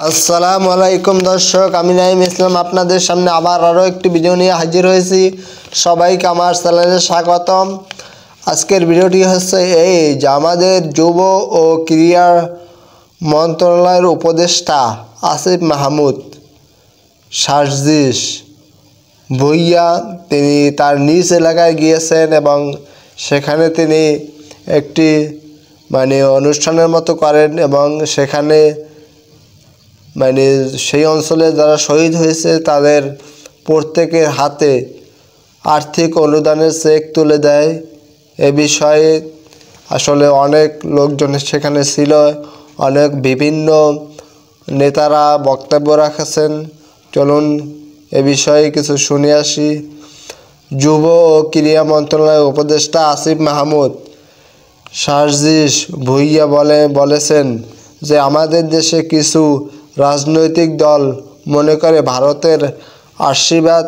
আসসালামু আলাইকুম দর্শক, আমি নাইম ইসলাম আপনাদের সামনে আবার আরও একটি ভিডিও নিয়ে হাজির হয়েছি। সবাইকে আমার চ্যানেলে স্বাগতম। আজকের ভিডিওটি হচ্ছে এই যে আমাদের যুব ও ক্রীড়া মন্ত্রণালয়ের উপদেষ্টা আসিফ মাহমুদ সার্জিস ভুঁইয়া তিনি তার নিজ এলাকায় গিয়েছেন এবং সেখানে তিনি একটি অনুষ্ঠানের মতো করেন এবং সেখানে সেই অঞ্চলে যারা শহীদ হয়েছে তাদের প্রত্যেকের হাতে আর্থিক অনুদানের চেক তুলে দেয়। এ বিষয়ে আসলে অনেক লোকজন সেখানে ছিল, অনেক বিভিন্ন নেতারা বক্তব্য রাখেছেন। চলুন এ বিষয়ে কিছু শুনে আসি। যুব ও ক্রীড়া মন্ত্রণালয়ের উপদেষ্টা আসিফ মাহমুদ সার্জিস ভুঁইয়া বলেছেন যে আমাদের দেশে কিছু রাজনৈতিক দল মনে করে ভারতের আশীর্বাদ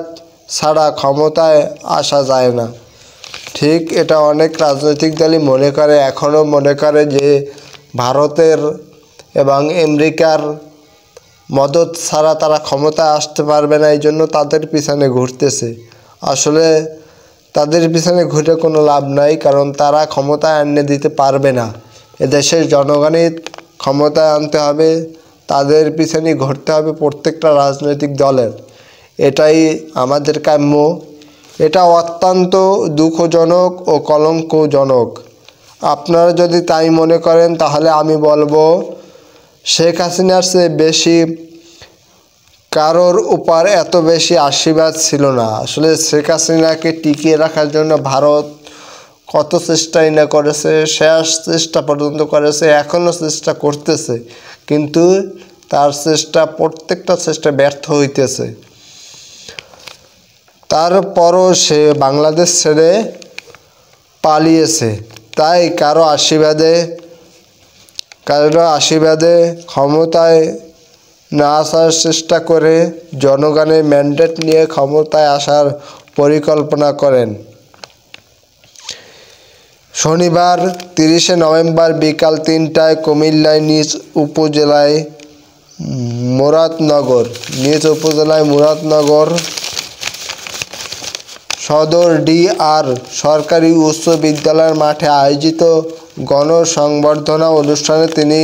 ছাড়া ক্ষমতায় আসা যায় না। ঠিক এটা অনেক রাজনৈতিক দলই মনে করে, এখনও মনে করে যে ভারতের এবং আমেরিকার মদত ছাড়া তারা ক্ষমতায় আসতে পারবে না, এই জন্য তাদের পিছনে ঘুরতেছে। আসলে তাদের পিছনে ঘুরে কোনো লাভ নাই, কারণ তারা ক্ষমতায় এনে দিতে পারবে না। এদেশের জনগণই ক্ষমতায় আনতে হবে, তাদের পিছনে ঘুরতে হবে প্রত্যেকটা রাজনৈতিক দলের। এটাই আমাদের কাম্য। এটা অত্যন্ত দুঃখজনক ও কলঙ্কজনক। আপনারা যদি তাই মনে করেন তাহলে আমি বলবো শেখ হাসিনার চেয়ে বেশি কারোর উপর এত বেশি আশীর্বাদ ছিল না। আসলে শেখ হাসিনাকে টিকিয়ে রাখার জন্য ভারত কত চেষ্টাই না করেছে, শেষ চেষ্টা পর্যন্ত করেছে, এখনও চেষ্টা করতেছে, কিন্তু তার প্রত্যেকটা চেষ্টা ব্যর্থ হইতেছে। তারপরও সে বাংলাদেশ ছেড়ে পালিয়েছে। তাই কারো আশীর্বাদে ক্ষমতায় না আসার চেষ্টা করে জনগণের ম্যান্ডেট নিয়ে ক্ষমতায় আসার পরিকল্পনা করেন। শনিবার 30শে নভেম্বর বিকাল 3টায় কুমিল্লায় নিজ উপজেলায় মুরাদনগর সদর ডি.আর. সরকারি উচ্চ বিদ্যালয়ের মাঠে আয়োজিত গণসংবর্ধনা অনুষ্ঠানে তিনি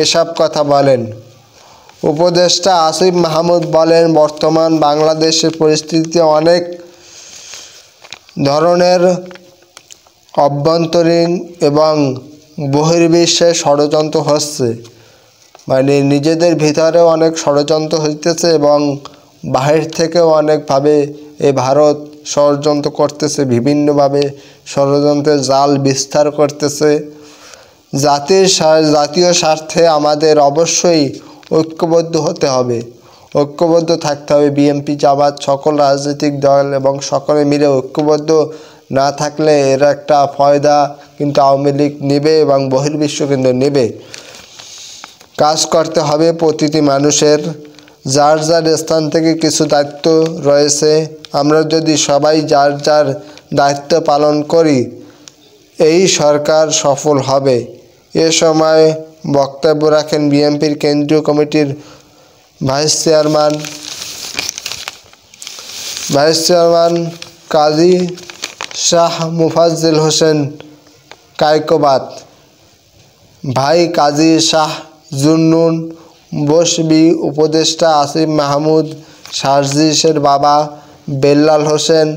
এসব কথা বলেন। উপদেষ্টা আসিফ মাহমুদ বলেন, বর্তমান বাংলাদেশের পরিস্থিতিতে অনেক ধরনের অভ্যন্তরীণ এবং বহির্বিশ্বে ষড়যন্ত্র হচ্ছে। নিজেদের ভিতরেও অনেক ষড়যন্ত্র হইতেছে এবং বাহির থেকেও অনেকভাবে এই ভারত ষড়যন্ত্র করতেছে, বিভিন্নভাবে ষড়যন্ত্রের জাল বিস্তার করতেছে। জাতীয় স্বার্থে আমাদের অবশ্যই ঐক্যবদ্ধ হতে হবে, ঐক্যবদ্ধ থাকতে হবে। বিএনপি, জামাত, সকল রাজনৈতিক দল এবং সকলে মিলে ঐক্যবদ্ধ না থাকলে এর একটা ফয়দা কিন্তু আওয়ামী লীগ নেবে এবং বহির্বিশ্ব কিন্তু নেবে। কাজ করতে হবে প্রতিটি মানুষের যার যার স্থান থেকে কিছু দায়িত্ব রয়েছে। আমরা যদি সবাই যার যার দায়িত্ব পালন করি এই সরকার সফল হবে। এ সময় বক্তব্য রাখেন বিএনপির কেন্দ্রীয় কমিটির ভাইস চেয়ারম্যান কাজী শাহ মুফাজ্জল হোসেন কায়কোবাদ, ভাই কাজী শাহ জুন্নুন বসবি, উপদেষ্টা আসিফ মাহমুদ সার্জিসের বাবা বেল্লাল হোসেন,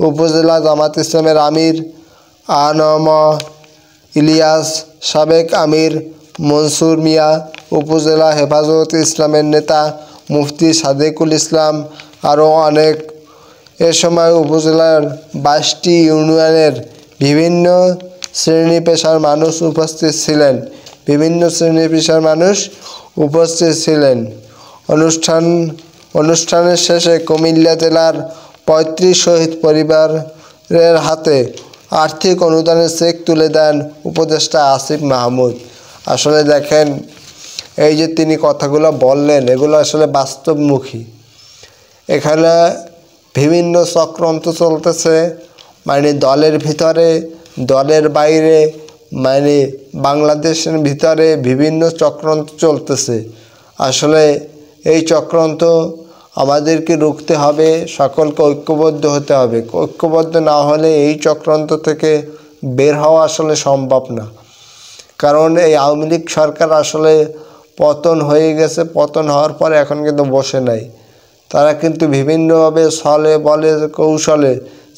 উপজেলা জামাত ইসলামের আমির আ.ন.ম ইলিয়াস, সাবেক আমির মনসুর মিয়া, উপজেলা হেফাজত ইসলামের নেতা মুফতি সাদেকুল ইসলাম, আরও অনেক। এ সময় উপজেলার 22টি ইউনিয়নের বিভিন্ন শ্রেণী পেশার মানুষ উপস্থিত ছিলেন। অনুষ্ঠানের শেষে কুমিল্লা জেলার 35 শহীদ পরিবারের হাতে আর্থিক অনুদানের চেক তুলে দেন উপদেষ্টা আসিফ মাহমুদ। আসলে দেখেন, এই যে তিনি কথাগুলো বললেন এগুলো আসলে বাস্তবমুখী। এখানে বিভিন্ন চক্রান্ত চলতেছে, দলের ভিতরে, দলের বাইরে, বাংলাদেশের ভিতরে বিভিন্ন চক্রান্ত চলতেছে। আসলে এই চক্রান্ত আমাদেরকে রুখতে হবে, সকলকে ঐক্যবদ্ধ হতে হবে। ঐক্যবদ্ধ না হলে এই চক্রান্ত থেকে বের হওয়া আসলে সম্ভব না। কারণ এই আওয়ামী লীগ সরকার আসলে পতন হয়ে গেছে, পতন হওয়ার পরে এখন কিন্তু বসে নাই। তারা কিন্তু বিভিন্নভাবে ছলে বলে কৌশলে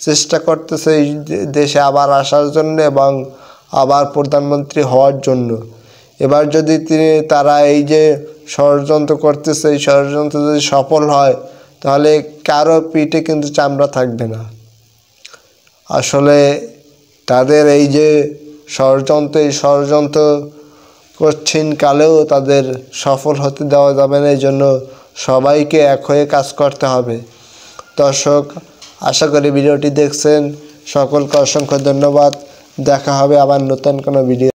চেষ্টা করতেছে এই দেশে আবার আসার জন্য এবং আবার প্রধানমন্ত্রী হওয়ার জন্য। এবার যদি তারা এই যে ষড়যন্ত্র করতেছে, এই ষড়যন্ত্র যদি সফল হয় তাহলে কারো পিঠে কিন্তু চামড়া থাকবে না। আসলে তাদের এই যে ষড়যন্ত্র, এই ষড়যন্ত্র কঠিন কালেও তাদের সফল হতে দেওয়া যাবে না। এই জন্য সবাইকে এক হয়ে কাজ করতে হবে। দর্শক, আশা করি ভিডিওটি দেখছেন। সকলকে অসংখ্য ধন্যবাদ। দেখা হবে আবার নতুন কোনো ভিডিও।